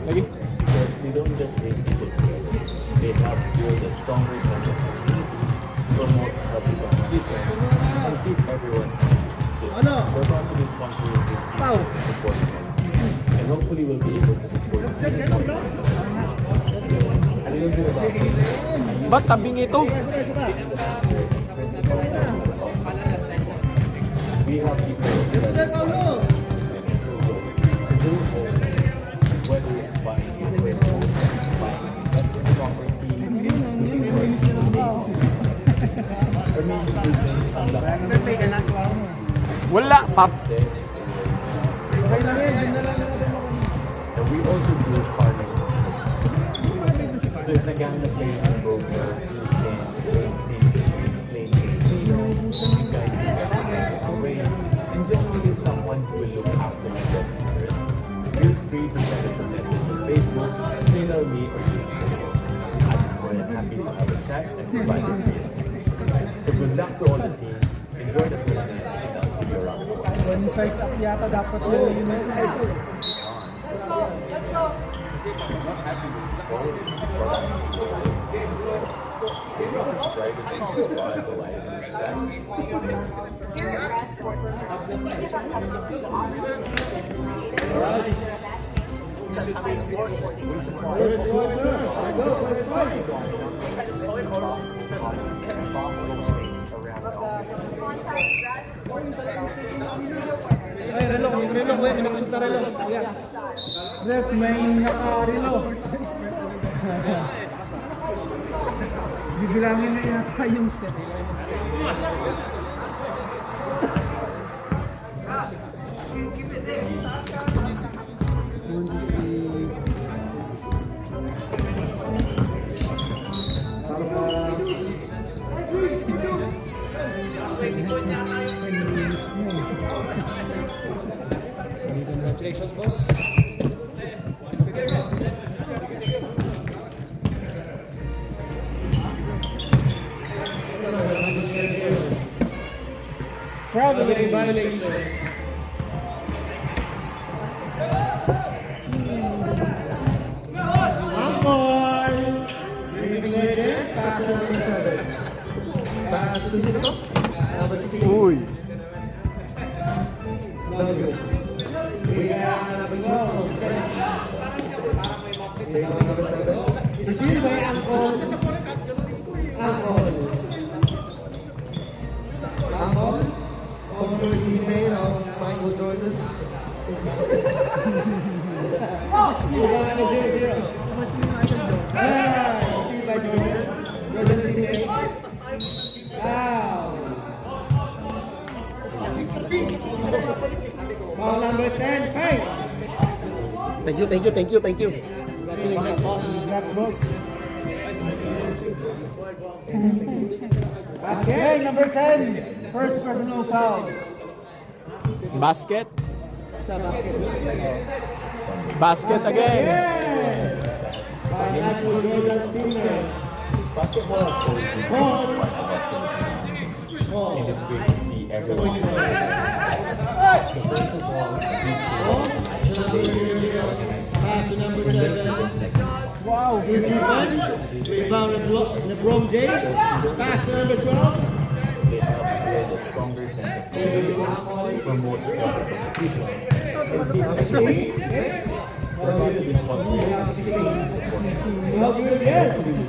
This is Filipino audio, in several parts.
Lagi. Because we don't just make people feel. They help build a stronger sense of community, promote healthy competition, and keep everyone fit. We're going to be sponsoring this season to support them. And hopefully we'll be able to support them. A little bit about me. Ba't tabing ito? We have people whether it's buying equipment, buying investment property, Wala, pap. and we also do farming. So if naghahanap kayo ng broker who can explain casino, guide you guys the way, and generally someone who will look after your best interest, feel free to send us a message on Facebook, email me, or I'm more than happy to have a chat and provide advice. So good luck to all the teams. Enjoy the tournament, and I'll see you around the court. One size up yata dapat yung unit. Ay, relo, may nakusot na relo. Ayan. Ref, may naka-relo. Bibilangin na yata yung step. Congratulations, boss. Traveling violation. Angkol! Regulated, pass number 7. Pass to sino to? Number 16. Uy. Love. We have number 12, French. Take on number 7. Receive by Angkol. Angkol. Angkol. Former teammate of Michael Jordan. Received by Jordan. Jordan's teammate. Wow. Ball number 10, fight. Thank you. Congratulations, boss. Congrats, boss. Basket number 10. First personal foul. Basket. Sa basket. Basket again. By Michael Jordan's teammate. Basketball has always been a part of basketball. It is great to see everyone. So first of all, Pass to number 7. Wow. Good defense. Rebound LeBron James. Pass to number 12. they help build a stronger sense of community, promote healthy competition, and keep everyone fit. We're about to be sponsoring this season and supporting them. Help you again. Hopefully we'll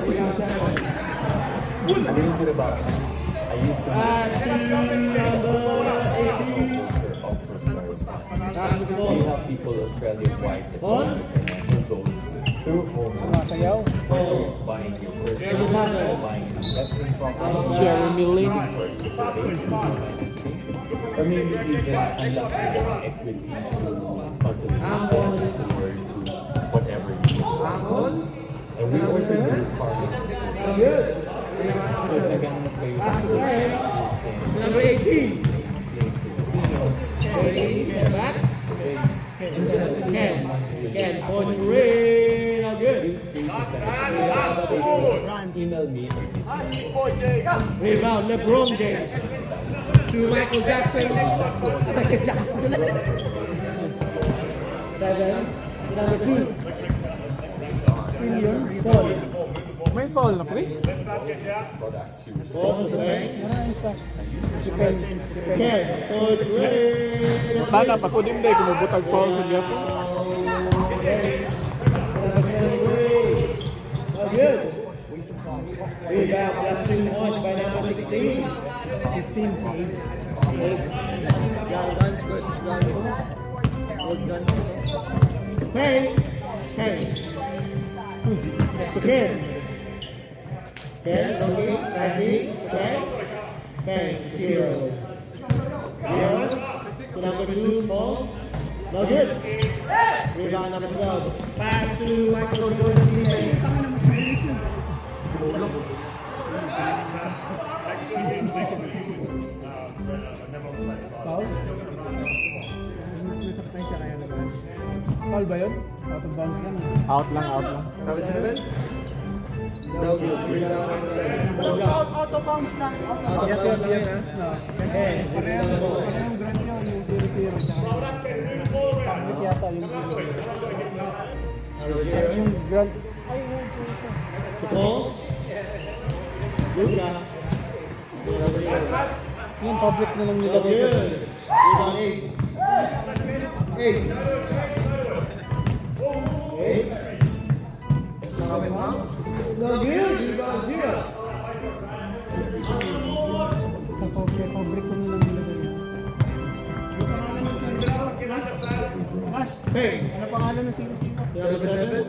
be able to support even more. A little bit about me. I used to Pass to number 18. we help people Australia-wide achieve their financial goals through home buying your first home, buying an investment property, Jeremy Lin. or maybe even unlocking equity to possibly forward to whatever you need. And we also do farming. So if naghahanap kayo ng gold, Number 18. Ken. Back. Ken. Coach Ray. Not good. Email me. Rebound LeBron James. To Michael Jackson. 7. Number 2. Paul. May foul na pre? Paul to Peng. Ken. Paul to Ray. Tana, pakudim day, kumubutag foul sa gyapon. Good. Rebound, Justin Moss by number 16. 15. Young Guns versus Old Guns. Hey. To Ken. Okay, passing. Ken, 0. To number 2, Paul. No good. Rebound number 12. Pass to Michael Jordan's teammate. Foul? Nasaktan siya kaya naman. Foul ba yun? Out of bounds lang. Out lang. Number 7. No good. Rebound number 7. Out of bounds lang. Yan ha. Parehong grand yun. Yung 0-0. Pangit yata yung 0. Yung grand. Ay, To Paul. Luka. Number 7. yung public na lang nila. No good. Rebound 8. 8. No good. Rebound 0. Sa public ko na lang nila. Hey. Ano pangalan ng 0-0? Number 7.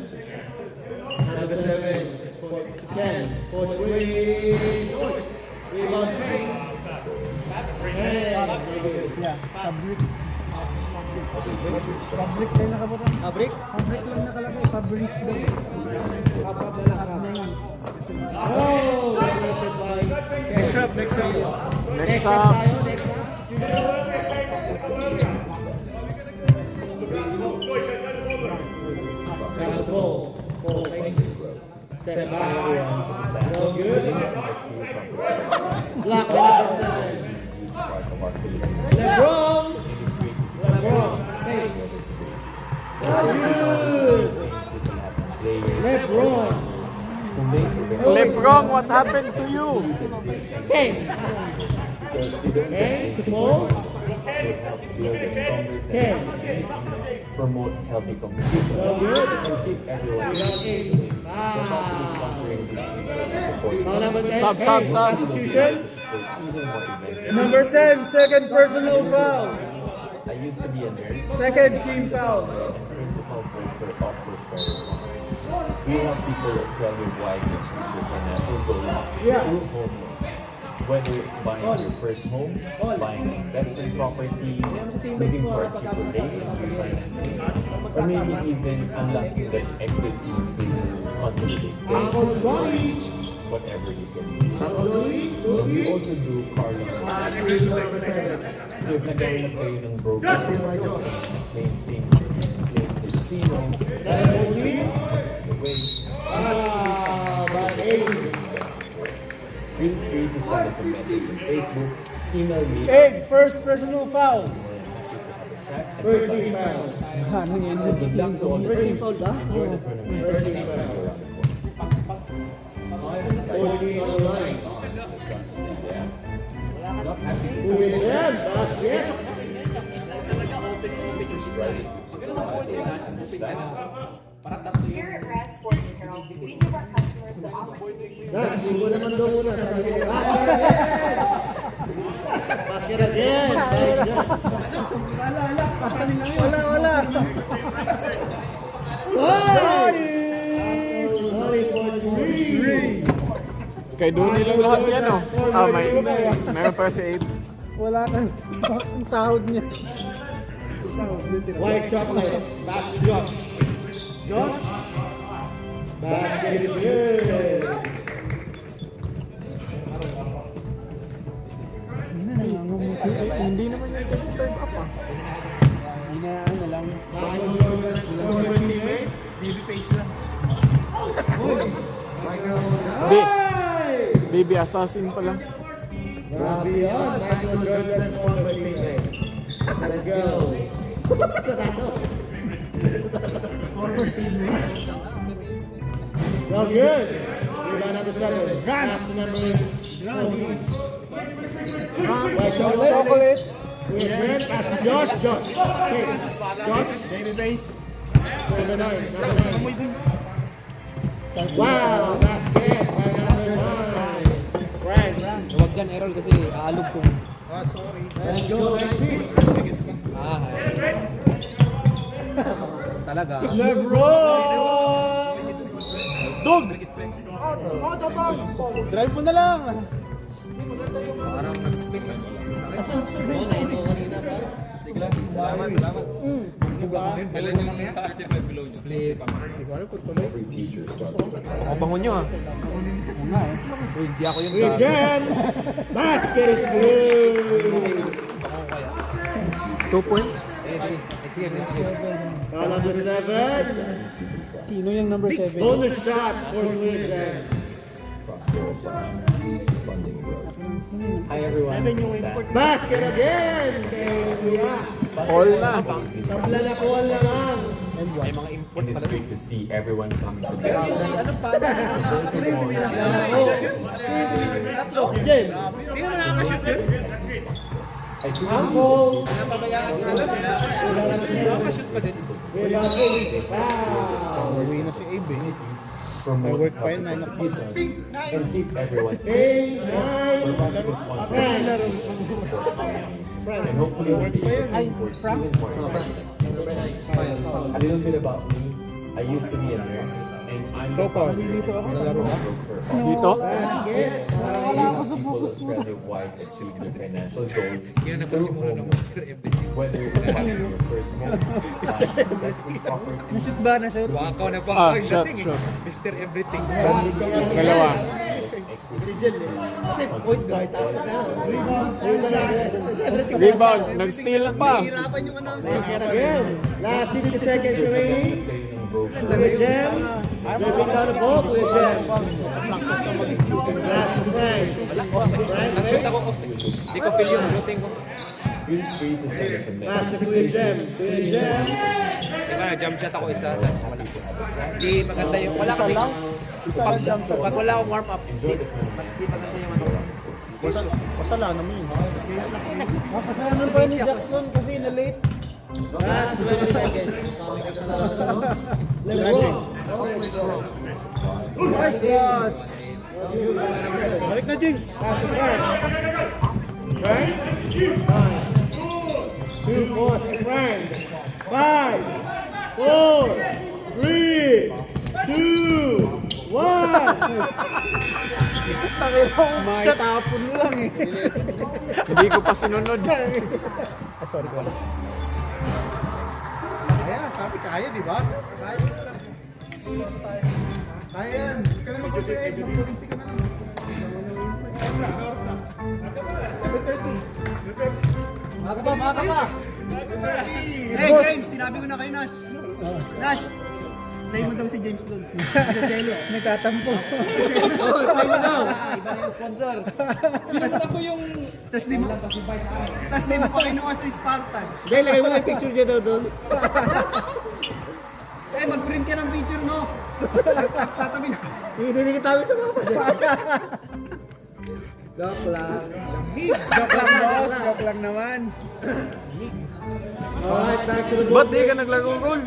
Number 7. Ken. Coach Ray. Rebound 3. Hey. No good. Yeah, public. Public lang nakabutan. Abrik. Public lang nakalagay. Publish daw. Kapag na lahat na yun. Oh, dominated by Next up. Next Next up. up tayo. Next up. Pass ball. Paul fakes. Step back. No good. Block by number 7. LeBron. Fakes. No good. LeBron. Lebron, what happened to you? Hey. Hey, to Paul. Hey. Promote healthy competition. No good. And keep everyone Rebound 8. possibly sponsoring this support. Now number 10. Sub. Substitution. Even more events. Number 10, second personal foul. I used to be a nurse Second team foul. and principal for Optus Paris. We want people to tell you why this is your financial goals Yeah. through home loans. Whether buying your first home, buying an investment property, looking for a cheaper rate on refinancing, or maybe even unlocking that equity to consolidate Uncle debt, Johnny. whatever you can. Uncle Johnny. And we also do car loans. So if nagkaroon kayo ng broker, plain Filipino, the way, By 8. feel free to send us a message on Facebook, email me, Hey, first personal foul. First team foul. Ano yan? So good luck to all the First team teams. foul ba? Enjoy the tournament. First team foul. See you around the court. First team on the line. Yeah. Who will win? Basket. Here at Raz Sports Apparel, we give our customers the opportunity to That's ko naman daw muna. Sabi ko, basket again. Nice job. Wala. Sorry for 3. Kay Duni lang lahat yan, oh. Meron pa si Abe. Wala kang sahod niya. White chocolate. Back to Josh. Josh. Basket is good. Hindi naman yung third up, ah. Hindi na ano lang. Michael Jordan's former teammate. Baby face lang. Michael Di. Hey! Baby assassin pa lang. Grabe yan. Michael Jordan's former teammate. Let's go. Well, good. Rebound number 7. Pass to number 9. White chocolate. With red. Pass to Josh. Josh. Okay. Josh. Baby base. Number 9. Number 9. Wow, basket by number 9. Frank. Huwag dyan, Errol, kasi aalog kong. Ah, sorry. Let's go, 19. Talaga. LeBron! Dog! Drive mo na lang. Parang nag-split. Salamat. Split. Hindi ko alam kung tuloy. Ako bangon nyo ah. Uy, hindi ako yung With Jen. Basket is blue. 2 points? Next game. Foul number 7. Sino yung number 7? Bonus shot for With Jen. Hi everyone. Basket again. Kuya. All na. Tabla na call na lang. May mga import It is pala. great to see everyone coming together. Jen. Hindi naman nakakashoot yun. I think Uncle. Nakakashoot pa din. Wow. Uwi na si Abe eh. from May work pa yun, 9 and o'clock. keep everyone Hey, responsible and hopefully we'll be able to report even more a little bit about me. I used to be a nurse and I'm the founder and broker of Dito? Basket. people of friendly wife achieve their financial goals Yan ang through pasimula ng home, Mr. Everything. whether it's having your first home, investing property, Nashoot ba? Nashoot? Wakaw na Ah, pang shot, dating shot. eh. Mr. Everything. Dalawa. Kasi point guard. Rebound. Nag-steal pa. Basket again. Last 50 seconds remaining. playing in both With Jem. Ripping down the ball with Jem. Last to Frank. Nag-shoot ako. Hindi ko feel yung shooting ko. feel free to send us a Last message. to with Jem. With Jem. Diba, nag-jump shot ako isa. Tapos wala. Hindi maganda yung... Wala kasi. Isa lang jump shot. Pag wala akong warm up, Enjoy the tournament. hindi maganda yung ano. Pasalanan mo yun. Kasama pa ni Jackson kasi na-late. Last 20 seconds. LeBron. Nice pass. Balik na, James. Pass to Frank. Frank. 2 balls to Frank. 5, 4, 3, 2, 1. May tapon lang eh. Hindi ko pa sinunod. Ah, sorry ko. Kaya, sabi kaya, di ba? Kaya yan. Kaya naman mag-prepare. Mag-provincy ka na lang. 7:30. Maka pa. Hey, James, sinabi ko na kay Nash. Nash, play mo daw si James doon. Sa selos. Nagtatampo. Play mo daw. Iba na yung sponsor. Pinasta ko yung... Tapos di mo pa kinuha sa Spartan. Hindi, lagay mo lang picture niya daw doon. Eh, mag-print ka ng picture, no? Tatabi na. Hindi kita sa mga Joke lang. Joke lang, boss. Joke lang naman. Alright, back to the Ba't di ka naglagong-goal?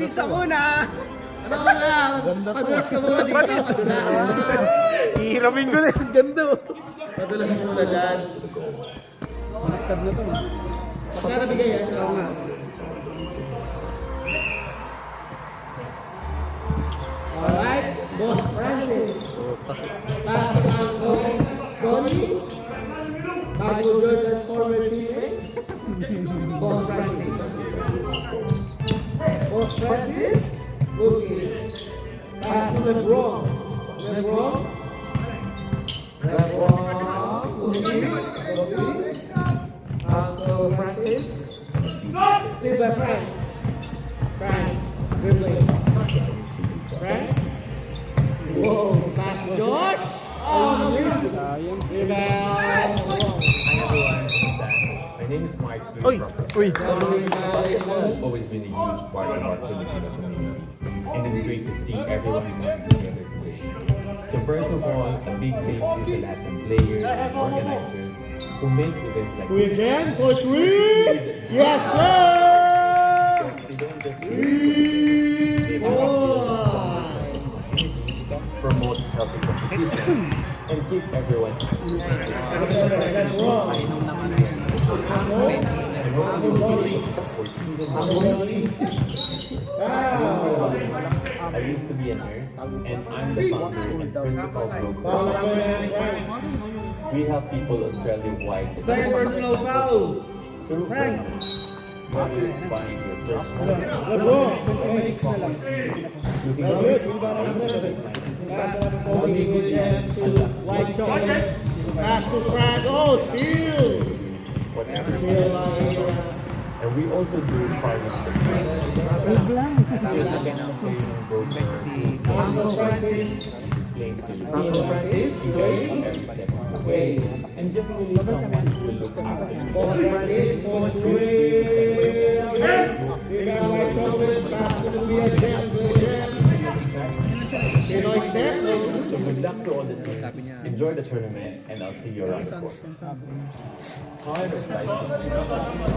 Isa muna. Ano na? Padulas ka muna dito. Ihiramin ko na yung ganda. Padulas ka muna dyan. Connected na to. Pagkara bigay yan. Oo nga. Alright, Boss Francis. Pass to Donnie. Michael Jordan's former teammate. Boss Francis. Boss Francis. Looking. Pass to LeBron. LeBron. Uncle Francis. Still by Frank. Frank. Dribbling. Frank. Whoa. Pass to Josh. Oh, Sayang. rebound. Hi everyone, this is Dan. I My name is Mark. Uy! Basketball has always been a huge part of our Filipino community, and it's great to see everyone coming together to win. So first of all, a big thank you to Latin players and organizers who makes events like We this. again for three. Yes, sir. They don't just they promote healthy competition and keep everyone That's wrong. I used to be a nurse, and I'm the founder and principal broker. We help people Australia-wide Second personal foul. through programs. Whether it's buying your first home, Good ball. looking White chocolate. Pass to Frank. Oh, steal. whatever. Steal. And we also do farming. Playing Filipino, enjoying every step of the way, and generally someone who will look after you. We got white chocolate. Pass to the again. So good luck to all the teams. Enjoy the tournament, and I'll see you around the court.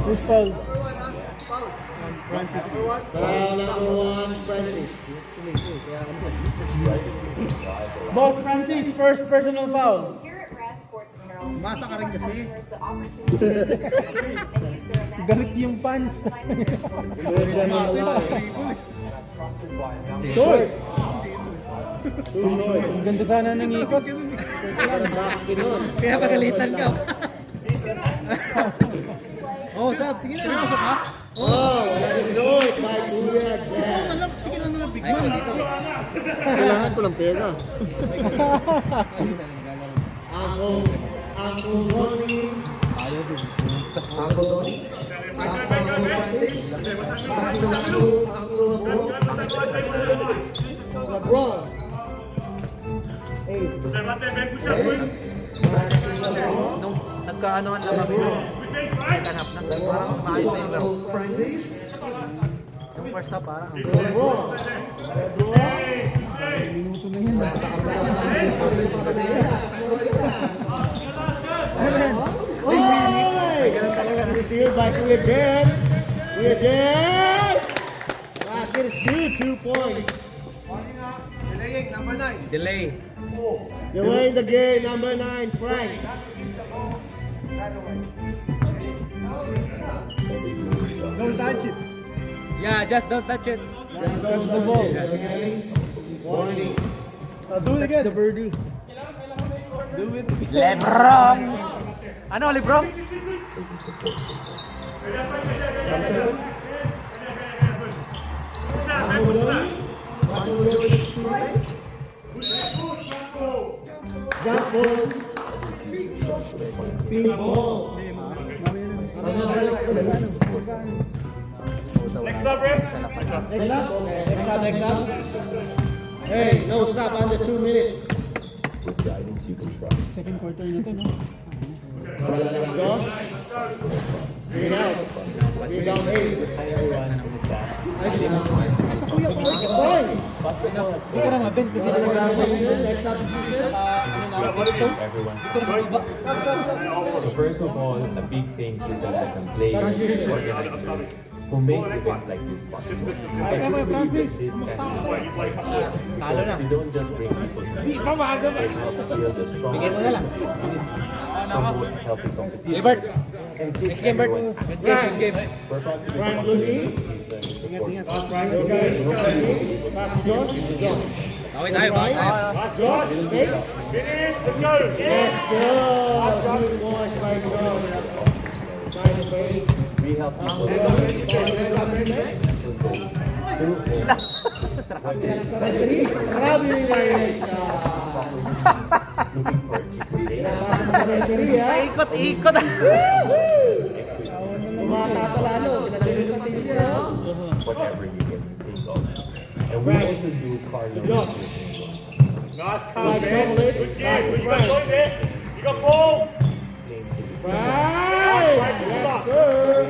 Who's foul? Francis. Foul number one, Francis. Boss Francis, first personal foul. Here at RAS Sports Apparel, we Masa give ka our rin kasi. customers the opportunity to create and use their imagination. Galit yung fans. customizing their sports Short. Too short. Ang ganda sana ng ikot. Kaya pagalitan ka. Oh, Sab, sige na. Seryoso ka? Oh, that's noise by Kuya Jan. Alam, sige lang naman, big man. Kailangan ko ng pera. Ako Ronnie. Ako Ronnie. LeBron. Nung nagkaanoan lang kami, nagkanap na. Parang maayos na yung laro. Yung first half parang. LeBron. Received by Kuya Jan. Kuya Jan. Basket is good, 2 points. Delay. Delaying the game, number 9, Frank. Don't touch it. Yeah, just don't touch it. Just touch the ball. Warning. Do it again. The birdie. Do it. Lebron! Ano, Lebron? Jump ball. Ping ball. Next up. Hey, no stop under 2 minutes. With guidance you can trust. Second quarter na to, no? Josh. Bring it out. Bring down 8. Hi everyone, kumusta? Fine. Hindi ko na mabent kasi Next substitution. Everyone. So first of all, a big thank you to Latin players, organizers, who makes events like this possible. I truly believe that this kind of events because we don't just bring people together, they help build a strong promote healthy competition, and keep everyone game. we're about to be Frank sponsored Luni. this season. Pass Josh. Josh. Away tayo, bawal tayo. Josh. Finish. Let's go. Let's go. Good wash by Josh. By the way. We help people Grabe yung line looking for a cheaper rate. Paikot-ikot. Whatever you can think of. And we also do car loans. Nice comment, man. Good game. You got ball. Right! Yes, sir!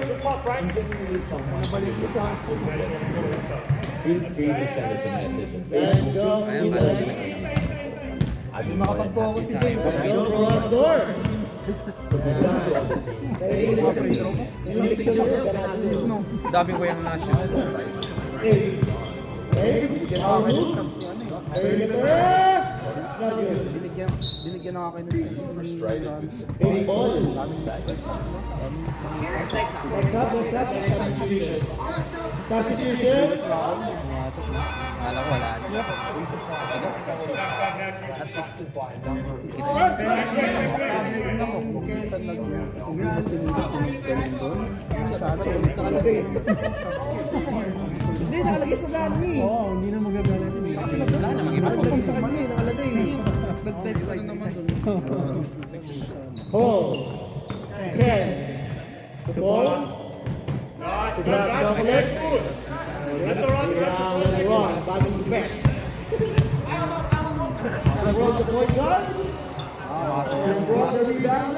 Feel free to send us a message on Let's Facebook, go. email us. I'd be more than happy to Let's answer. go, Rodor! So good luck to all the teams. Dami ko yung na-shoot. Binigyan ako kayo ng Substitution. Akala ko wala. At least, Hindi, nakalagay sa daan eh. Oo, hindi na magagalit. Kasi wala namang iba. Nakalagay sa kanya eh, nakalagay eh. Nag-type ka na naman doon. Hold. Trend. The ball. The grab chocolate. Round and run. Bottom to back. And roll the point guard. And roll the rebound.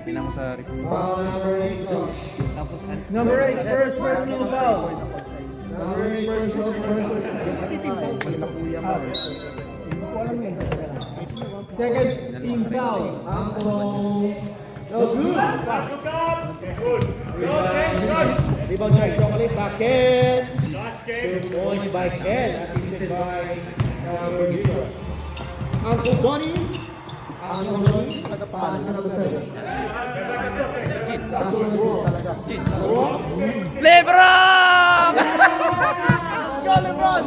pinang sa record. Foul number 8, Josh. Tapos, Number 8, first personal foul. Number 8, personal Second team foul. Uncle. No good. Rebound by Chocolate. Back in. 2 points by Ken. Assisted by Bergito. Uncle Donnie. Uncle Donnie. Tagapahan sa number 7. Kaso na po talaga. Lebron! Let's go, LeBron!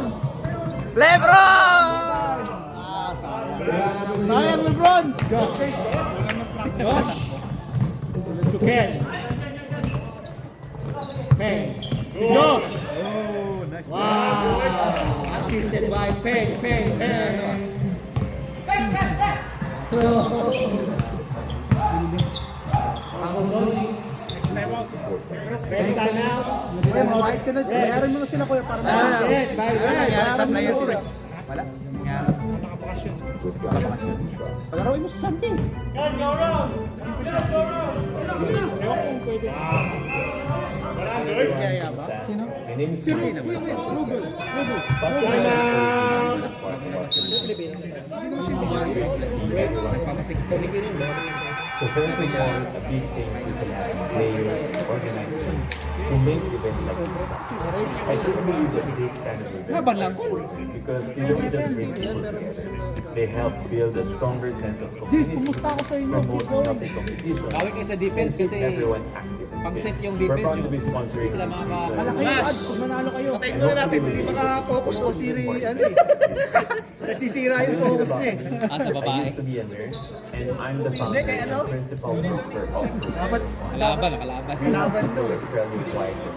Lebron! Sayang, LeBron! Josh. To Ken. Peng. Josh. Wow. Assisted by Peng. Uncle Donnie. Next time out. Ay, mabait ka na. Bayaran mo na sila, kuya, para Red, by red. Saan na yan sila? Wala. Nga. Palarawin mo sa something. My name is Steve. So first of all, a big thank you sa mga players, organizers, who make events like this. I truly believe that this kind of event because they don't just bring people together. They help build a stronger sense of community, promote healthy competition, Kawin kayo sa defense keep kasi everyone active. pag-set yung We're defense proud to be sponsoring sila this mga season. Malaki yung odds kung manalo kayo. Patay muna natin, hindi maka-focus ko si ano eh. Nasisira yung focus niya eh. sa I used to be a nurse, and I'm the founder and principal for Dapat Kalaban. kalaban to.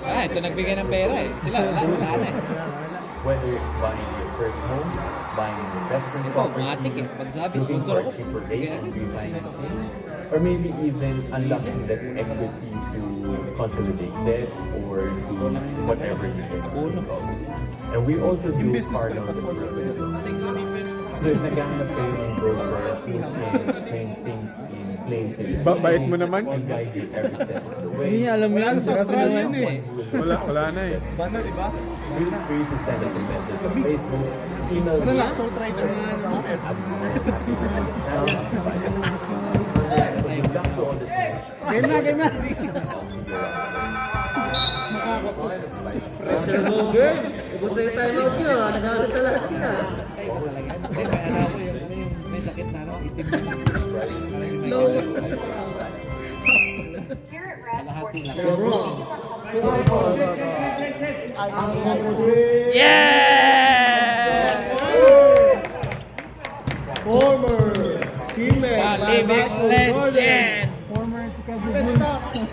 Ito nagbigay ng pera eh. Sila, wala na eh. Whether it's buying your first home, buying an investment Ito, property, matik eh. Pag sabi, looking sponsor for ako. a cheaper rate and refinancing, or maybe even unlocking that equity to consolidate debt or do whatever you can do. And we also do partner with so if naghahanap kayo ng broker who can explain things in plain terms, Bait mo naman. and guide you every step of the way. Hindi niya alam yan. Sa Australian eh. Wala na eh. Feel free to send us a message on Facebook, email me. Sole trader. Good luck to all the teams. Game na. I'll see you around. Makakatos. Gusto yung time out nyo. Naghahanap sa lahat niya. May sakit na no? Itim na. Here at Rest Sports You're Apparel, wrong. we give our customers Uncle number 3. Yes! Former teammate. by Michael Jordan.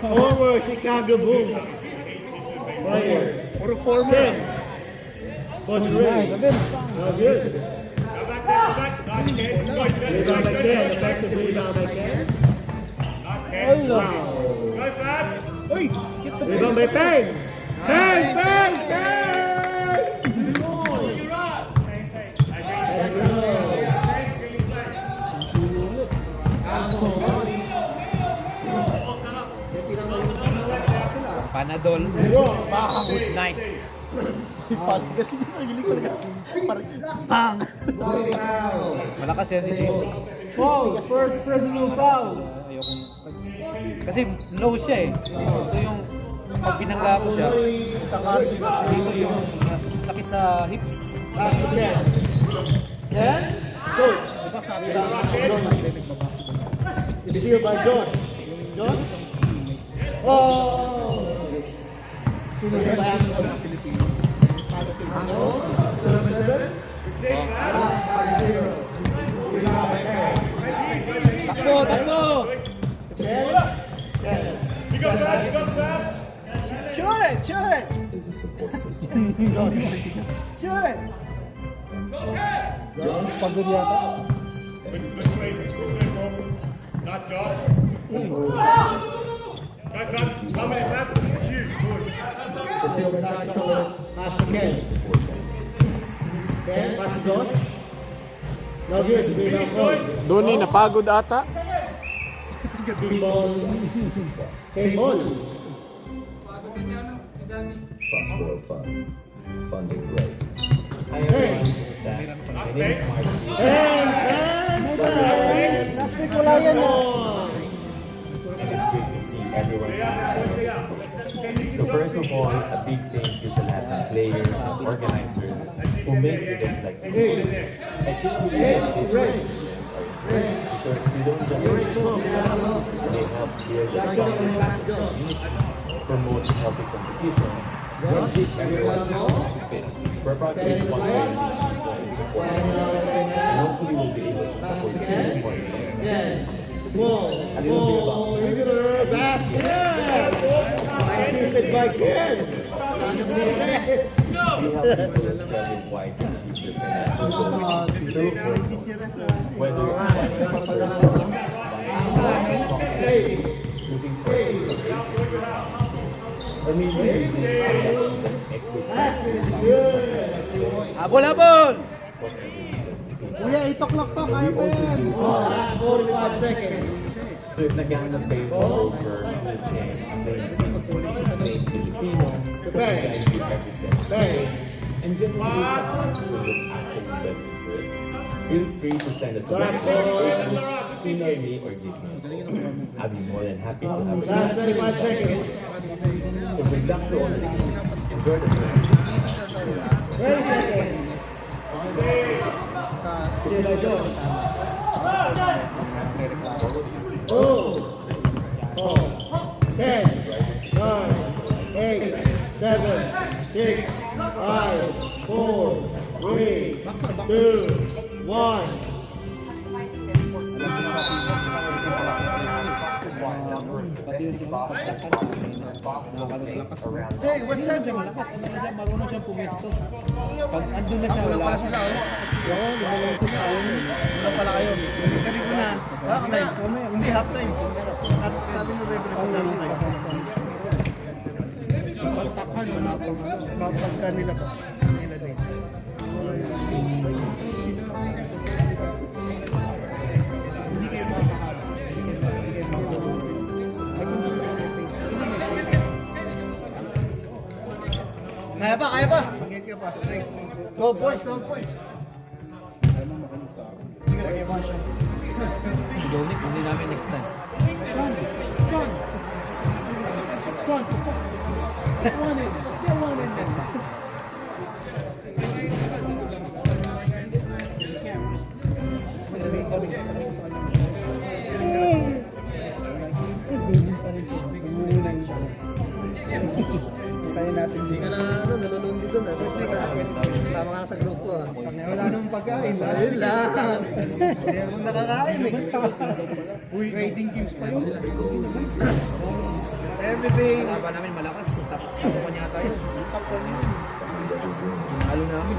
Former Chicago Bulls. Player. Puro former. Coach Ray. No good. Rebound by Ken. Effective rebound by Ken. Wow. Rebound by Peng. Peng. Panadol. Good night. Kasi niya sa gilig talaga. Parang, bang! Malakas yan si James. Foul! First personal foul! Ayokong... Kasi low siya eh. So yung pag binangga ko siya, dito yung sakit sa hips. Then, go. Received by Josh. Josh. Oh! Sino sa bayan sa mga Pilipino? Para si Mano. 7-7. Takbo! Takbo! Shoot it! Shoot it! Shoot it! Pagod yata. Received by Josh. Pass to Ken. Ken, pass to Josh. Now here's the big ball. Donnie, napagod ata. Big ball. Same ball. Prospero Fund, funding growth. Hi everyone, who's that? My name is Mark. Last week wala yan oh. It's great to see everyone. So first of all, a big thank you sa lahat ng players and organizers who makes events like this. I truly believe these experiences are great because we don't just they help build the community, promote healthy competition, and keep everyone fit. We're proud to sponsor these season and support them. And hopefully we'll be able to support the team more. A little bit about Regular basket. Assisted by Ken. we have people spreading wide to achieve their financial goals. Whether looking for Habol! Habol! Kuya, 8 o'clock pa, kaya pa yan. 45 seconds. So if naghahanap kayo ng over who can play Filipino, guide you every step of the way, and generally someone who will actually best interest. Feel free to send us a message, email me or give me a call. I'll be more than happy to have Last a 35 seconds. So good luck to all the teams. Enjoy the game. 20 seconds. Sila Josh. Oh. 4, 10, 9, 8, 7, 6, 5, 4, 3, 2, 1. Customizing their sports Hey, what's up? Malakas. Marunong siyang pumesto. Pag andun na siya, wala pala sila. Wala pala kayo. Kasi ko na. Kamay. Hindi half time. At sabi mo represent namin kayo. Pagtakhan, mas mapagka nila pa. Nila din. Hindi kayo makakaharap. Hindi kayo makakaharap. Kaya pa, kaya pa! Mag-get ka pa, straight. 12 points, 12 points. Sige na, kaya siya. Si Dominic, hindi namin next time. John, for fuck's sake. One in. Say one in then. Kaya natin hindi ka na nalulun dito na. Sama ka na sa grupo ah. Wala namang pagkain. Ayun lang. Hindi naman nakakain eh. Grading games pa yun. Everything. Laban namin malakas. Tapo pa niya tayo. Halo namin.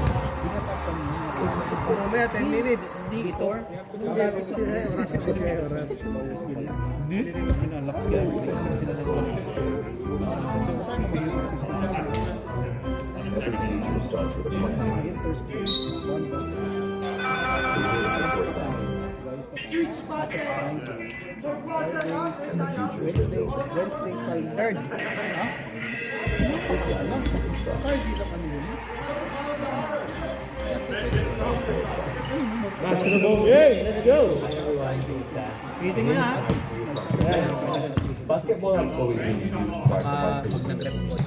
Mamaya 10 minutes. Dito. Hindi. Oras. Oras. Every future starts with a plan. We're here to support families. And the future is still building. Wednesday, third. Ha? Second shot. Basketball game, let's go. Meeting mo na ha. Basketball has always been a huge part of our Pag Philippines. nag-rep ka,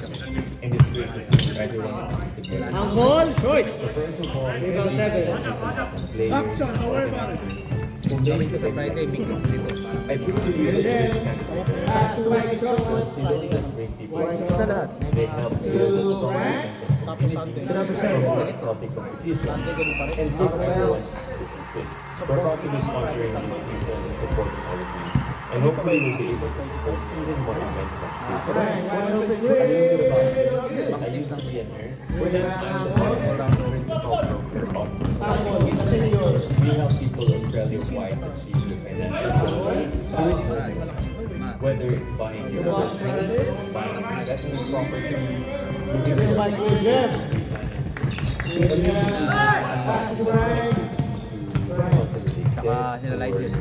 And it's great to see everyone coming together. Ang ball, short. So first of all, Rebound seven. players, organizers, who gawin makes ko sa events Friday, like mix this. dito. I truly believe that this kind of event, Pass to White Chocolate. they don't just bring people Mix na lahat. they help build a strong sense of community, Number seven. promote healthy competition, and put everyone fit. We're proud to be sponsoring this season and supporting our team. And hopefully we'll be able to support even more events like this. I used to be a nurse, and I'm the principal broker of we help people Australia-wide achieve the financial goals through home, whether buying your groceries, buying an investment property, looking for Saka sila light yun.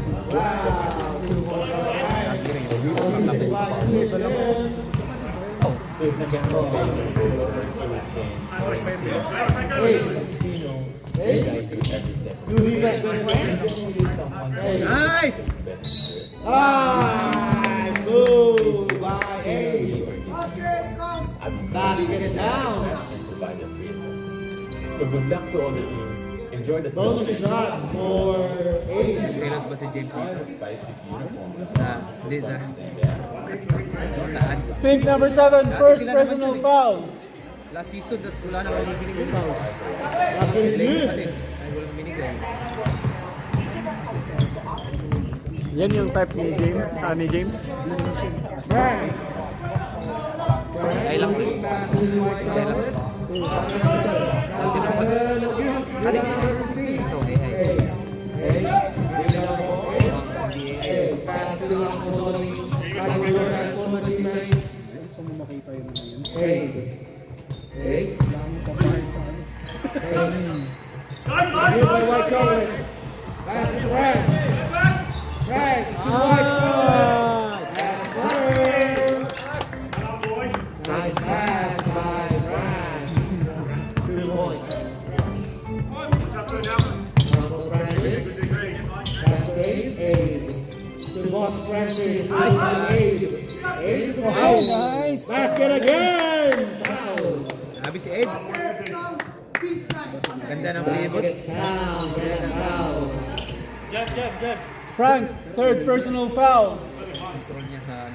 So if nag-gamble kayo ng goal over Filipino, you guys do every step. Nice. Best Nice move by A. basket down. So good luck to all the teams. Enjoy the Bonus tournament. shot for A. Selos ba si James dito? Basic uniform. Hindi sa... Saan? Pink number 7, first personal foul. Last season, tas wala na maligiling sa house. Last game is good. Ay, walang binigay. We give our customers the opportunity to meet Yan yung type ni James. Ni James. Frank. Ay lang din. Ay lang din. Ano yung ito? White Chocolate. Pass to Frank. Frank to White Chocolate. Nice pass by Frank. To the boys. Uncle Francis. That's eight. To the boss Francis. Nice by eight. Oh, nice. Basket again. Foul. Sabi si Ed. Ganda ng playbook. Down. Foul. Frank, third personal foul. Control niya sa...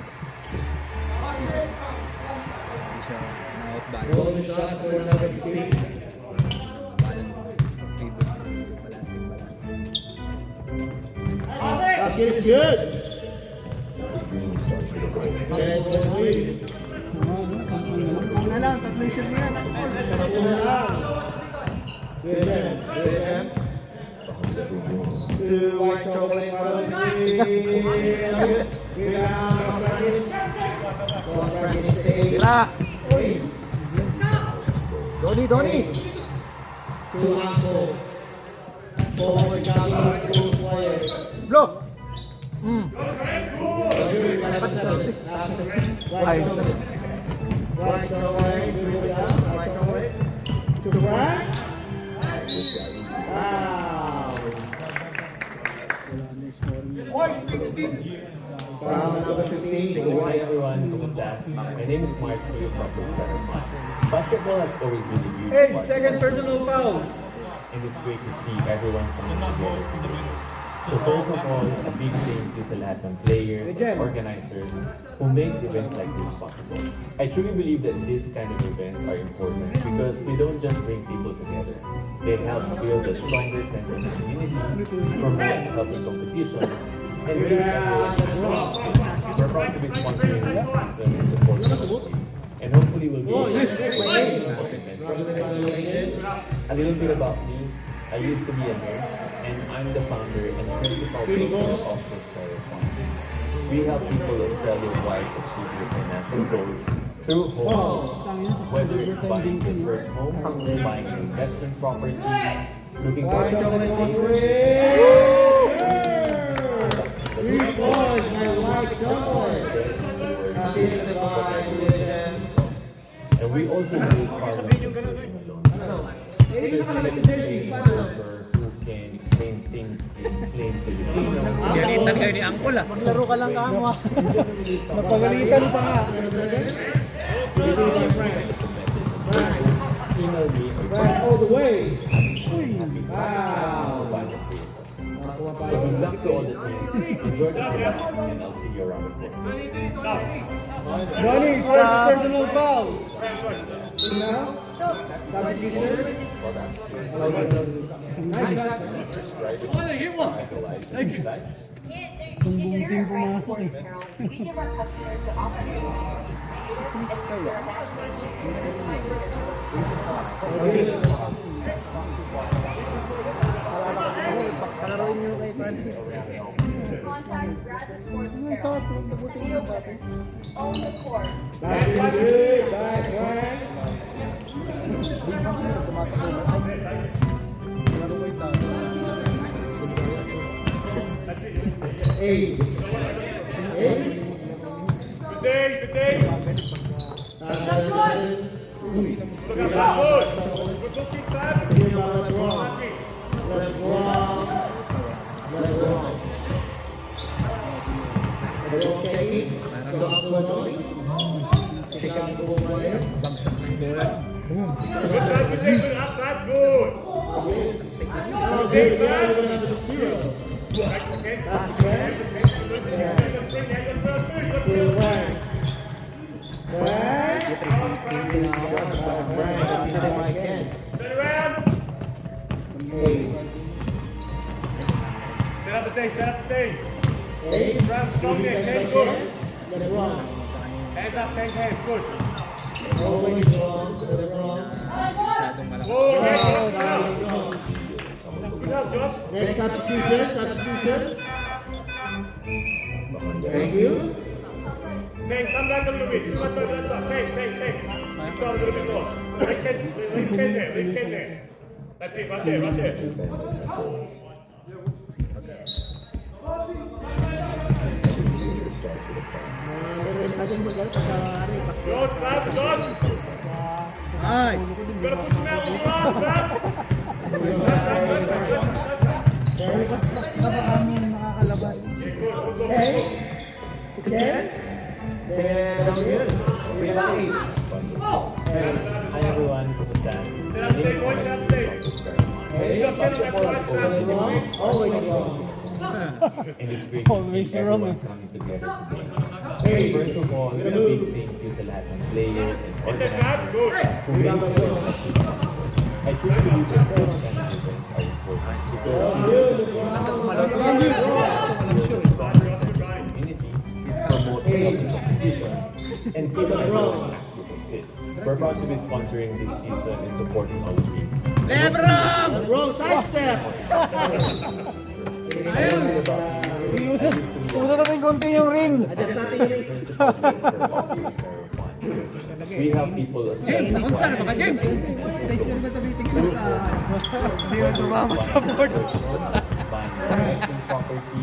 Hindi siya na-outball. Bonus shot for number 15. Basket is good. Every dream starts with a goal. And the lead. Na lang, tatlong shot niya. Good man. Behind every dream, To White Chocolate. Rebound. Boss Francis to eight. Donnie. To Uncle. Forward shot. Full player. Block. White Chocolate. White Chocolate. White Chocolate. To Frank. Wow. Foul number 15 to Hi White. everyone, kumusta? My name is Mark Rio from Prospero Mas. Basketball has always been a huge Hey, part second of personal foul. and it's great to see everyone coming together today. So first of all, a big thank you sa lahat ng players and organizers who makes events like this possible. I truly believe that this kind of events are important because they don't just bring people together. They help build a stronger sense of community, promote healthy competition, and give everyone a chance. We're proud to be sponsoring this season and supporting the team. And hopefully we'll be able to support more events. A little bit about me. I used to be a nurse, and I'm the founder and principal broker of Prospero Fund. We help people Australia-wide achieve their financial goals through home, whether it's buying their first home, buying an investment property, looking for a job, White chocolate. Assisted by Legend. And we also do Carlos who can explain things in plain Filipino. Galitan kayo ni Angkol ah. Maglaro ka lang kamo. Napagalitan pa nga. This is my friend. Email me. Frank all the way. Wow. So good luck to all the teams. Enjoy the tournament and I'll see you around the court. Donnie, first personal foul. Here at Rest Sports Apparel, we give our customers the opportunity to be creative and use their imagination to customize their sports. Palaroin nyo kay Francis. Contact Brad Sports Apparel. Own the court. Back in the good, back Frank. Eight. Good day. Look out, good. Good looking, Fab. Good up, Fab, good. Good day, Fab. Okay. Turn around. Set up the thing. Round strong there, 10, good. Hands up, 10 hands, good. Whoa, next, good help, Josh. Next substitution. Thank you. Hey, come back a little bit. Too much on that side. Hey. You start a little bit more. Leave Ken there. That's it, right there. Defend his goals. Every future starts with a plan. Josh, Fab, Josh. Ay! You gotta push him out with your arms, Fab. Napakami nakakalabas. Hi everyone, kumusta? Set up the thing, boys, set up the thing. You got 10 on that side, Fab. Always wrong. And it's great to see everyone coming together today. First of all, a big thank you sa lahat ng players and Hit the Fab, organizers good. who made it possible. I truly believe that those kind of events are important because community promote competition and keep everyone active. We're proud to be sponsoring this season and supporting our teams. Bro, sidestep. Usa natin konti yung ring. Adjust natin yung ring. We have people James, nakunsa na baka James? Size ko naman sa meeting ko sa... Hindi mo tumama sa board. property,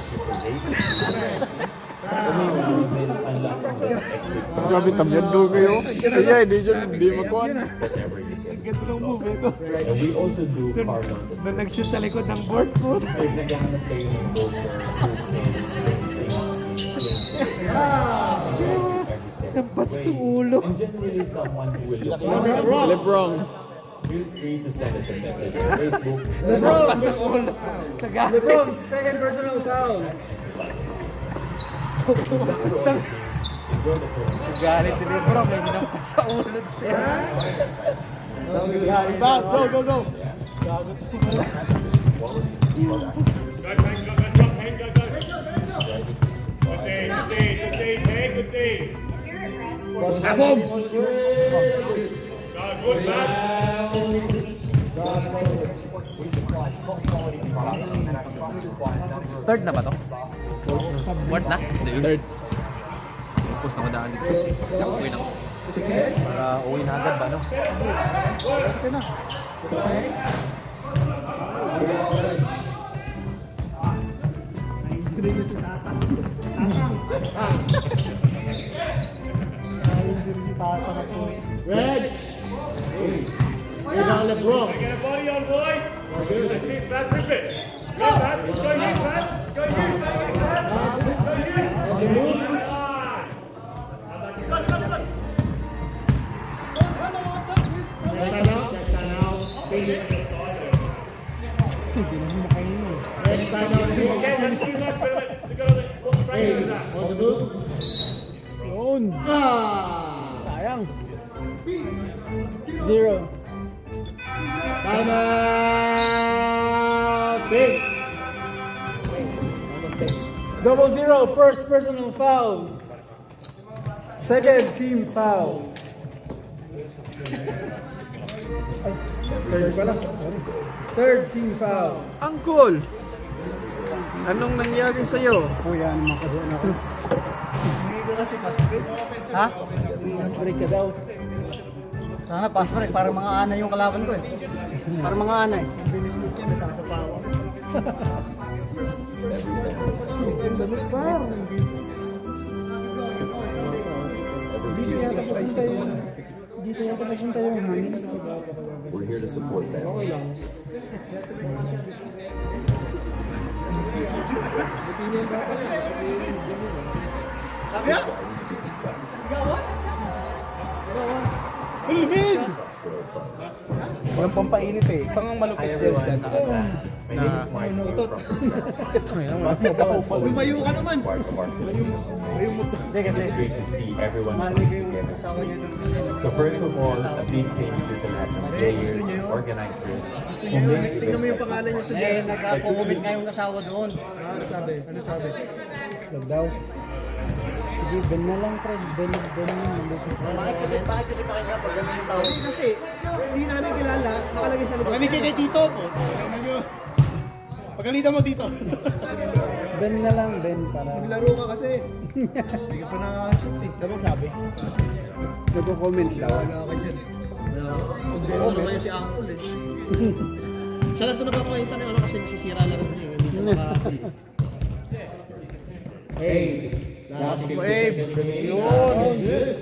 super late. Grabe tamyado kayo. Kaya hindi makuha. Whatever you can. Ganda ng move ito. And we also do car runs. Na nag-shoot sa likod ng board po. So if naghahanap kayo ng broker who can Nampas yung ulo. and generally someone who will look Lebron. feel free to send us a message on Facebook. Nampas ng ulo. Nagalit. LeBron, second personal foul. Enjoy the tournament. Nagalit si Lebron. May nampas sa ulo. Rebound, go. Good day. Here at Rest Sports Good, Fab. Third na ba to? Fourth na? Third. Tapos na ko daan dito. Uwi na ko. Para uwi na agad ba, no? Tuloy na si Tatang. Tatang. Ayun din si Tatang na po. Reds. Here's on LeBron. Get a body on, boys. Let's see, Fat, rip it. Go, Fat. Go here, Fat. Go here, Fat. Go here. Okay, move. Next time out. Next time out. Next time out. Okay, that's too much. But go right Hey, into that. on the move. Yun. Ah. Sayang. 0. Time out. Big. 0-0, first personal foul. Second team foul. Third pala. Third team foul. Uncle! Anong nangyari sa'yo? Kuya, ano makadoon ako? Hindi ko kasi fast break. Ha? Fast break ka daw. Sana pass break para mga ana yung kalaban ko eh. Para mga ana eh. Bilis mo yan, natasapawa. Dito yata napunta yung hangin. We're here to support families. Kaya? Guidance you can trust. Ulbid! Trust for their fun. Walang pampainit eh. Isang ang Hi malupit everyone. dyan. My name is Mark. Lumayo ka naman. Part of our Hindi kasi It's great to see everyone narinig ko coming yung together. asawa niya doon. So first of all, a big thank you to lahat ng players, organizers, who makes this Tingnan mo yung pangalan niya sa Eh, jersey. nag-comment nga yung asawa doon. Ano sabi? Ano sabi? Wag daw. Sige, Ben na lang, Fred. Ben na lang. Bakit kasi pakinggan pag ganun yung tao? Kasi, hindi namin kilala, nakalagay sa likod. Kami kay Tito po. Pagalitan mo dito. Ben na lang, Ben, para... Maglaro ka kasi. Hindi ka pa nakaka-shoot eh. Ano bang sabi? Nagko-comment daw. Wala ka dyan. Mag-demo kayo si Uncle eh. Siya lang ito napapakita na ano kasi nasisira lang niya. Hindi siya naka... Hey. Last 50 seconds remaining. Yun!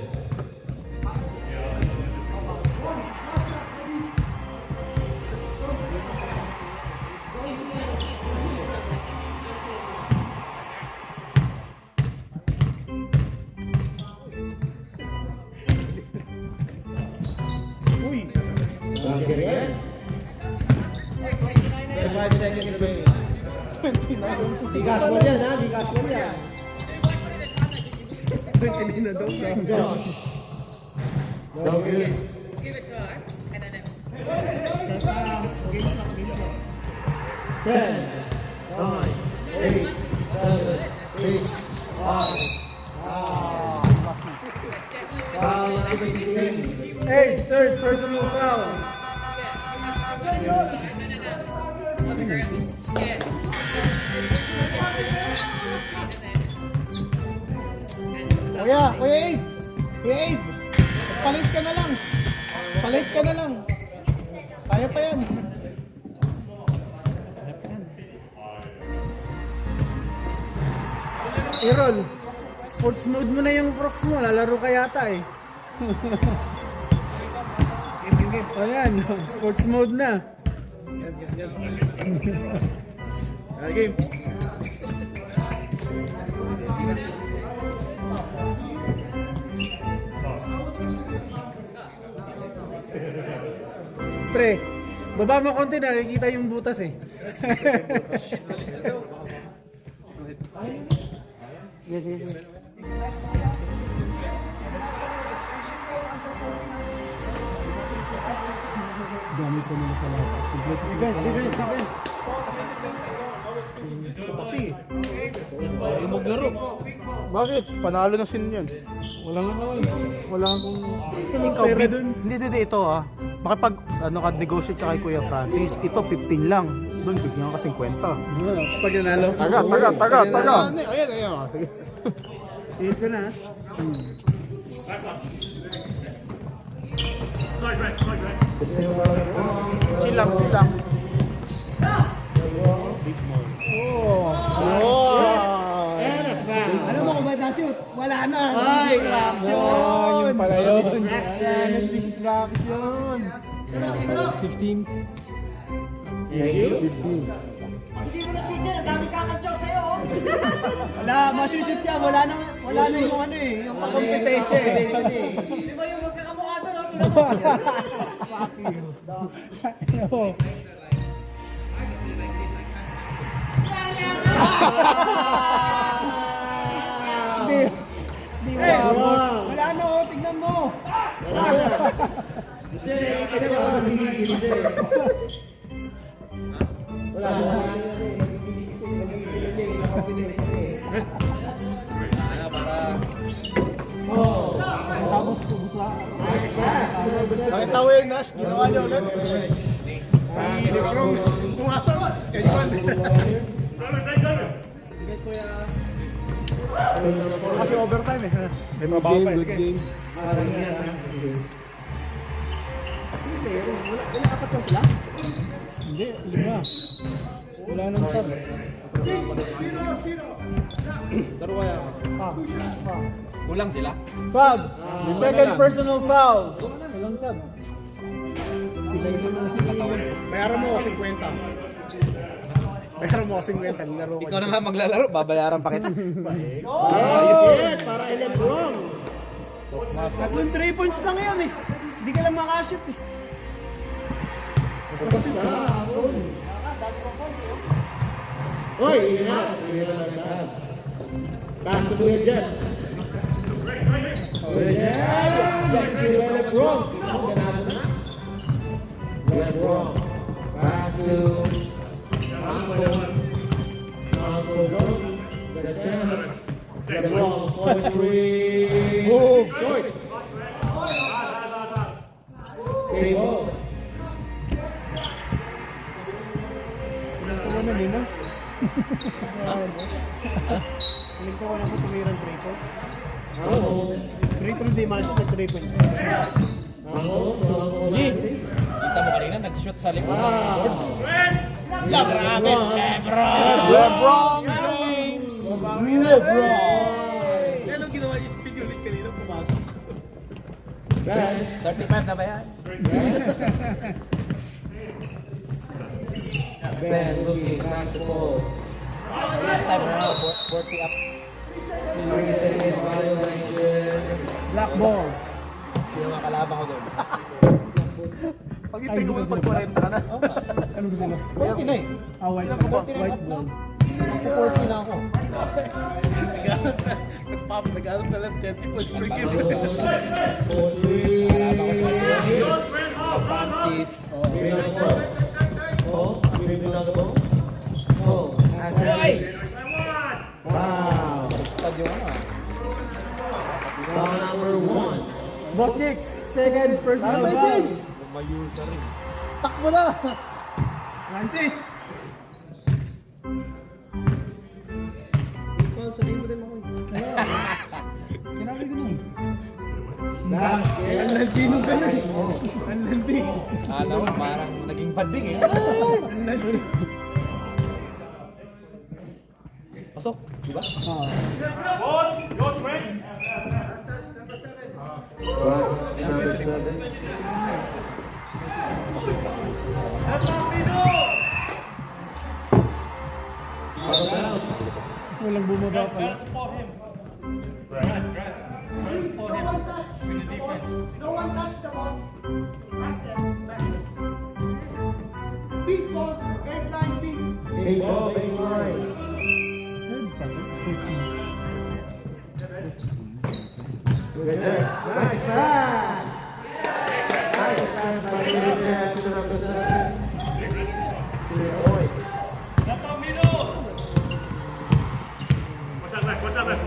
Uy! Last game again. 5 seconds remaining. Di casual yan, ha? Di casual yan. Kanina daw sa... Josh. No good. Ten, nine, 8, 7, 8, 5. Foul number 15. Hey, third personal foul. Kuya Abe! Kuya Abe! Palit ka na lang! Palit ka na lang! Kaya pa yan! Errol, sports mode mo na yung Crocs mo, lalaro ka yata eh. Ayan, sports mode na. Game. Pre, baba mo konti, nakikita yung butas eh. Yes, yes, yes. Dami ko nila pala. Defense, defense, defense. Kasi, ayaw maglaro. Bakit? Panalo na sila yan. Wala nga naman. Wala akong... Ikaw, hindi ito ah. Makipag negotiate ka kay Kuya Francis, ito 15 lang. Doon bigyan ka 50. Pag nanalo. Taga. Ayan, ayan. Sige. Ito na. Chill lang. Oh. na-shoot. Wala na. Ay! Distraction. Yun pala yun. Distraction. Distraction. 15. Hindi mo na sige, ang daming kakantsaw sa'yo. Wala, masushoot yan. Wala na yung ano eh, yung pa-competition. Di ba yung magkakamukha doon, no? Tira mo. Fuck you. Wala na oh, tignan mo. Kasi kaya ka nagigilid eh. Wala na. Bakit tawa yung Nash? Ginawa niya ulit. Si Lebron. Pumasok. Kailan? Kasi overtime eh. May trabaho pa eh. Good game. Wala apat na sila? Hindi, 5. Wala nang sub. Kulang sila. Fab! Second personal foul. Walang sub. Bayaran mo 50. Bayaran mo 50. Nilaro ko. Ikaw na nga maglalaro, babayaran pa kita. Para Lebron. Tatlong 3 points lang yan eh. Hindi ka lang makashoot eh. Hoy, pass to Kuya Jet. Kuya Jet. Si Lebron. Lebron. Pass to Uncle Zoe. The champ. Lebron for the 3. Move. Short. Save ball. Ano na nila? Piling ko na po tumirang 3 points. Free throw di mas na 3 points. Kita mo kanina, nag-shoot sa likod. Grabe. LeBron James! Ano ginawa yung spin ulit kanina pumasok? 35 na ba yan? Ben looking fast to ball. Last time na 40 up. 30 seconds violation. Black ball. Yung mga kalabang ko doon. Pag hindi ko pag 40 ka na. Ano gusto mo? 40 na eh. Ah, white ball. 40 na ako. Nag-alap na lang 30 points per game. Kalabang ko sa Francis. Wow. Pag yung ano Foul number 1. Boss kicks. Second personal foul. James. Mayusa rin. Takbo na. Francis. Foul, sabihin mo rin ako. Sinabi ko nun. Ang landi nung gano'n. Ang landi. Alam mo, parang naging banding eh. Ang landi. Pasok, di ba? Your friend. Number 7. Walang bumaba pala. No one touched the ball. Back there. Big ball. Baseline big. Big ball, baseline. Good job. Nice pass. Nice pass by the number 7. 3 points. What's up, left?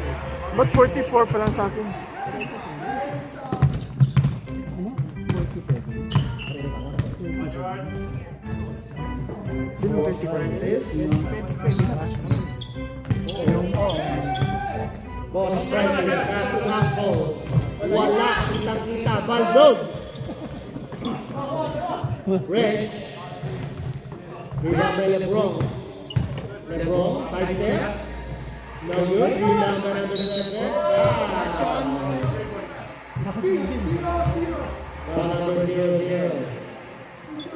Ba't 44 pa lang sa akin? Sino 50 Francis? Boss Francis, pass to Uncle. Wala, kitang-kita. Baldog. Rich. Rebound by Lebron. Lebron, side step. No good. Rebound by number 7. Number 0-0.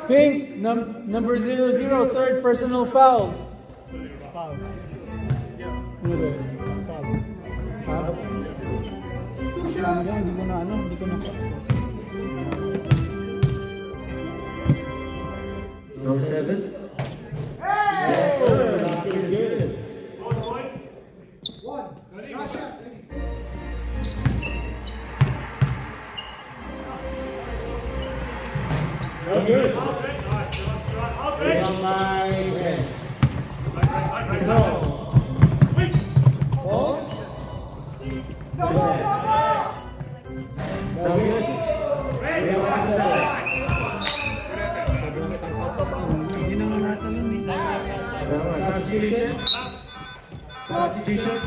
Pink, number 00, third personal foul. Foul. Ano ba? Foul. Hindi ko na ano, hindi ko na. Number 7. Yes, sir. Basket is good. No good. Rebound by Ben. No. Ball. No good. Rebound by 7. Hindi na nga natanong eh. Substitution. Substitution.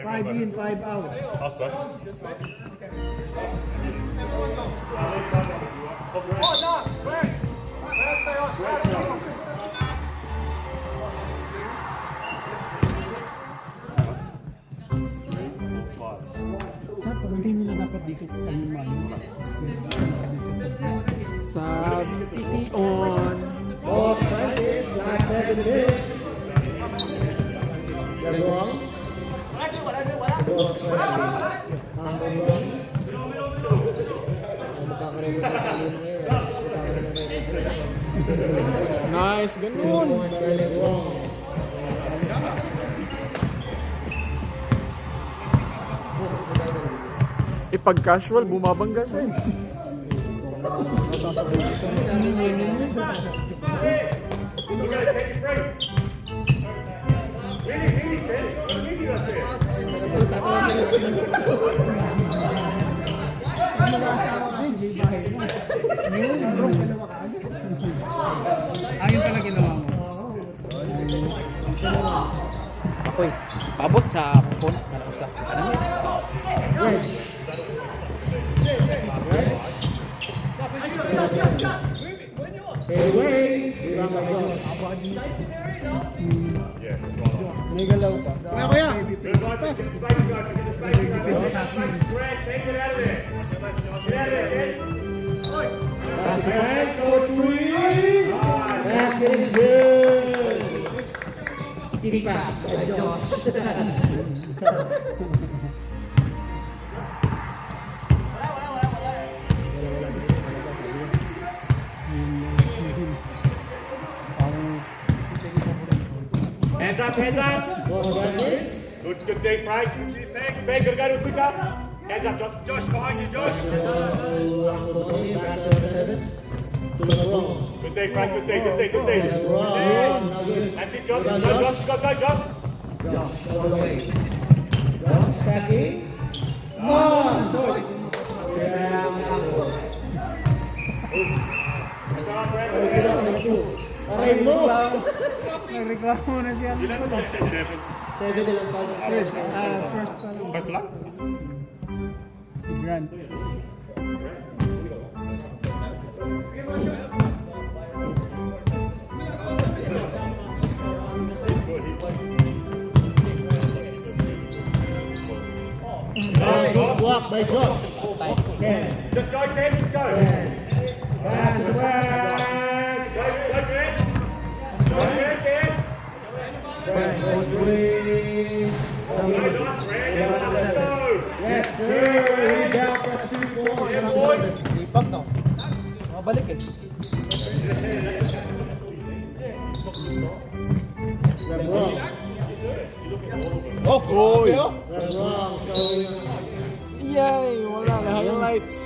5 in, 5 out. Hindi nila dapat dito kami Sa on. Boss Francis, last 7 minutes. That's wrong. Boss Francis. Nice, ganun. Pag casual, bumabangga siya eh. Ayun pala ginawa mo. Ako'y pabot sa phone. Ano? May galaw pa. Kuya! Good one. Get the space, guys. Get the space, guys. Grant, take it out of there. Get out of there, kid. Basket for 3. Basket is good. Kitty pass by Josh. Hands up, hands up. Boss Francis. Good day, Frank. Frank, gotta go to a quick up. Hands up, Josh. Josh, behind you, Josh. Back to number 7. To LeBron. Good day, Frank. Good day, good day, good day. LeBron. Now good. That's it, Josh. Go, Josh. Go, Josh. Josh all the way. Josh back in. No! Sorry. Yeah, That's all, Frank. get up like 2. Aray mo! Nagreklamo na siya. 7. 7 nilang foul. First pa lang. First luck. Si Grant. Block by Josh. Ken. Just go, Ken. Just go. Pass the back. Go, Ken. Go, Ken. Back for 3. Go, nice, Ren. Let's go. Yes, sir. Rebound plus 2 points. Sipag no? Mabalik eh. LeBron. Oh, boy! LeBron showing. Yay! Wala na highlights.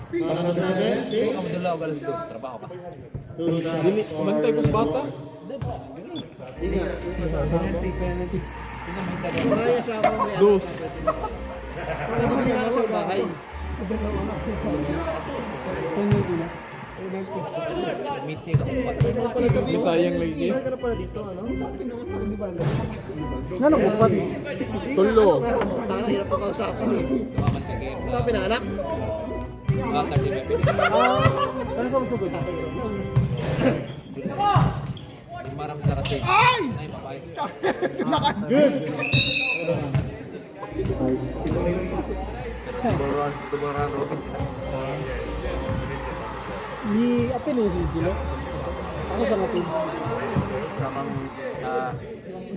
Number 7. Pick. Ang dula ako galas dos. Trabaho ka. 2 shots. Bantay ko sa bata. Penalty, penalty. Kaya sa ako may Dos. Hindi na ako sa bahay. Penalty na. Meeting ako pa. Sayang lagi. Ka na pala dito, ano? Di ba? Ano ko pa? Tulo. Tara, hirap pa kausapan eh. Ito pinanak? Ah, 30 minutes. Ano sa masugod? marami narating. Ay! Papay. Good. Tuburan Robin sila. Di, apa nih si Jilo? Ako sa natin. Samang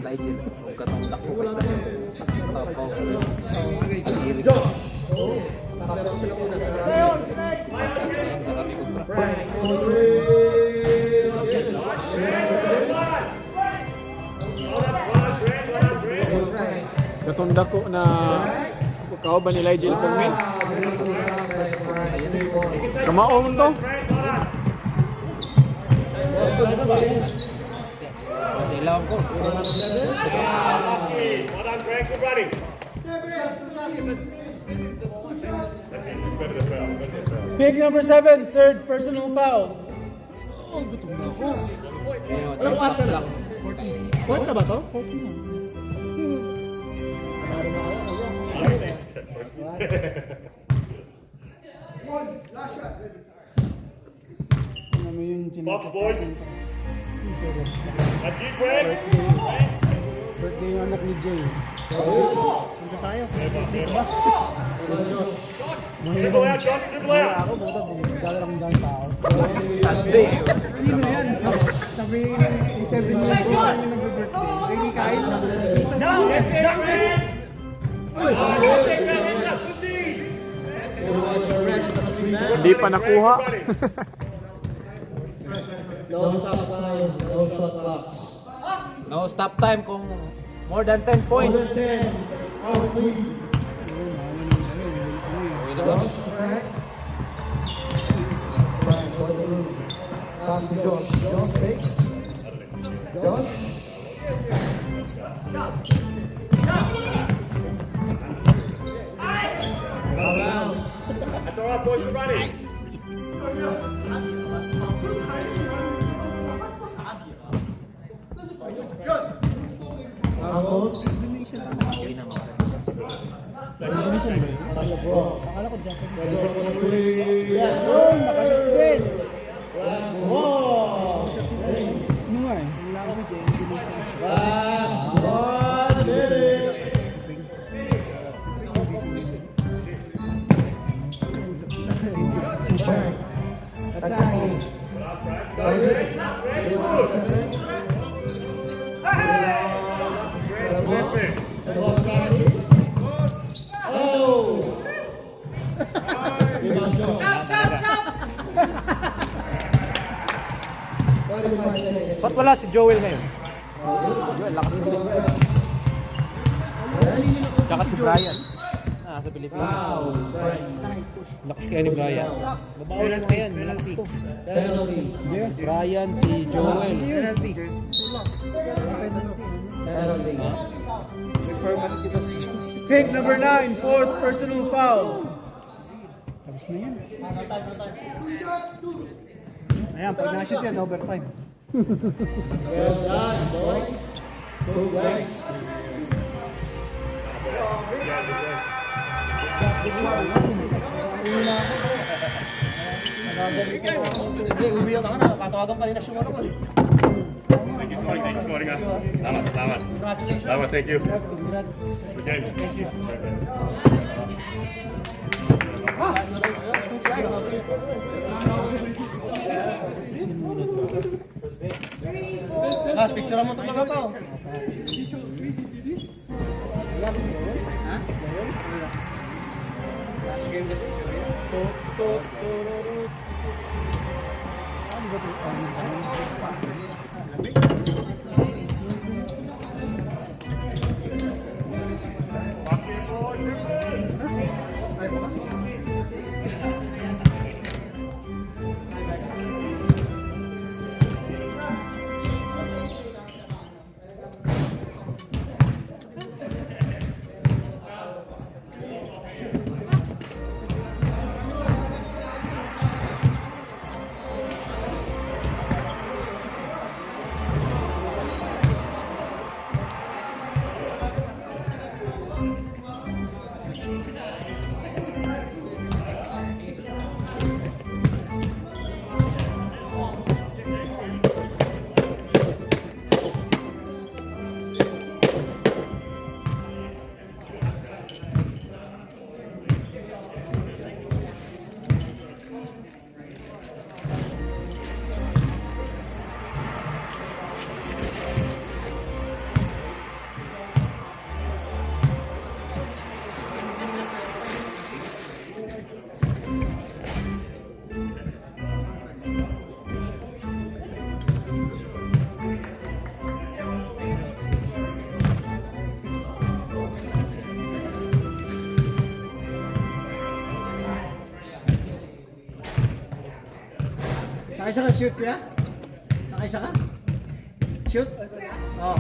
Nigel. Kung katong takbo ko sila. Sa pau. Marami kong bra. Katunda ko na kauban ni Nigel Pongmin. Kamaon to. Kasi ilaw ko. Well done, Greg. Good running. That's it. Better than foul. Better than foul. Pick number 7, third personal foul. Anong quarter lang? Point na ba to? Box, boys. That's you, Greg. Birthday yung anak ni Jay. Punta tayo. Dito ba? Dribble out, Josh. Dribble out. Ako, buta, bumigala lang ng tao. Sunday. Sino yan? Sabi ni 7 years old yung nag-birthday. Hindi kahit na sa dito. Dunk it! Hindi pa nakuha. No stop time kung more than 10 points. Uwi na ba? Pass to Josh. Josh fakes. Josh. That's all right, boys. You're running. Akala ko Japanese. Yes, nakashoot din. Ano nga eh? Wala ko dyan. Attacking. Ba't wala si Joel ngayon? Joel, lakas mo. Tsaka si Brian. Sa Pilipinas. Lakas kaya ni Brian. Babawalan pa yan. Malakas to. Penalty. Brian, si Joel. Penalty. Penalty. Pick number 9, fourth personal foul. Tapos na yan. Ayan, pag na-shoot yan, overtime. Well done, boys. Go, guys. Umiyak ka na. Katawagan pa rin na sumano ko. Thank you, scoring. Thank you, scoring. Selamat, selamat. Congratulations. Selamat, thank you. Congrats. Good game. Thank you. Last picture mo talaga to. Nakaisa ka shoot kuya? Nakaisa ka? Shoot? Oo.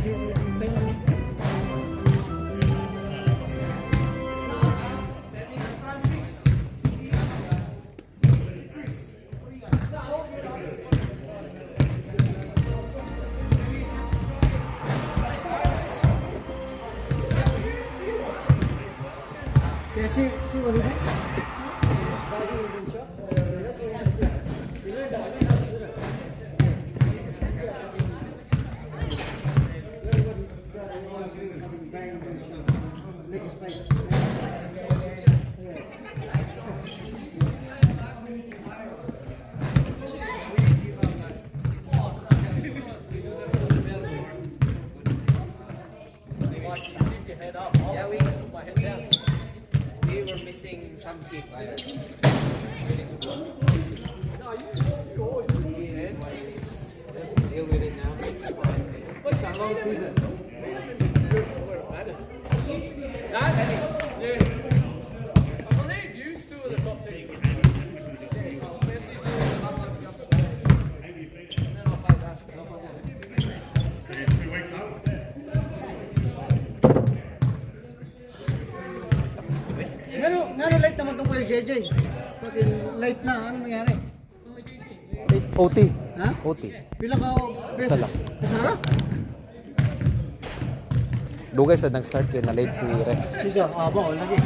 Sige. Stay mo. Kaya si Wahid? Yeah, we were missing some kick. Deal with it now. It's a long season. I believe you two are the top two. Ngano late naman tong Kuya JJ? Fucking late na, ano nangyari? OT. Ha? OT. Pila ka beses? Kasara? Dugay sa nag-start yun na late si ref. Hindi siya, ba, lagi.